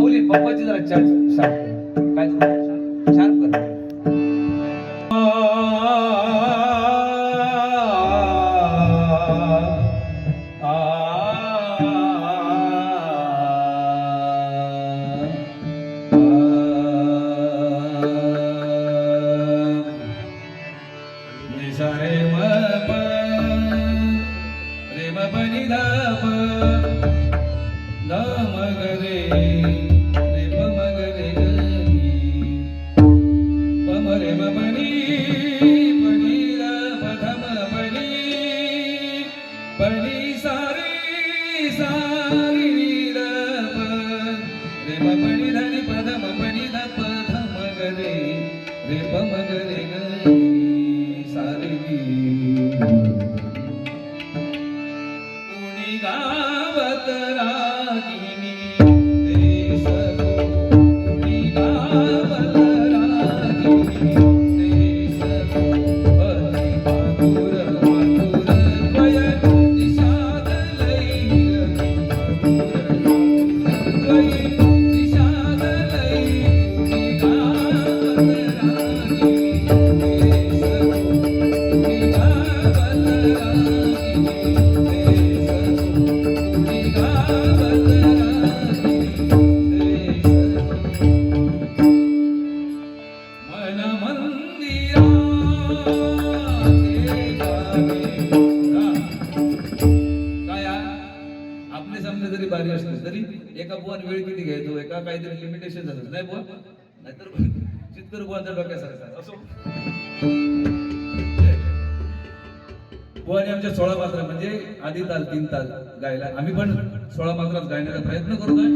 माऊली पप्पाची जरा चार शार्प कर. काय करू? शार्प कर. रे म प रे म प नि ध प ध म ग रे रे प म ग रे ग नि प म रे म प नि प नि ध प ध म प नि प नि सा रे सा रे नि ध प रे म प नि ध नि प ध म प नि ध प ध म ग रे रे प म ग रे ग नि सा रे नि उनी गावत रागिनी देश गो उनी गावत रागिनी देश गो अति मधुर मधुर पयन निषाद लई मधुर मधुर पयन निषाद लई उनी गावत रागिनी देश गो उनी गावत रागिनी आपले सामने जरी बारी असली तरी एका बुवान वेळ किती घ्यायचो एका काहीतरी लिमिटेशन झालं नाही बुवा नाहीतर चितकर बुवांच्या डोक्यासारखा असो. बुवाने आमच्या 16 मात्रा म्हणजे आधी ताल 3 ताल गायला आम्ही पण 16 मात्रात गायण्याचा प्रयत्न करतोय.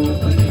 आ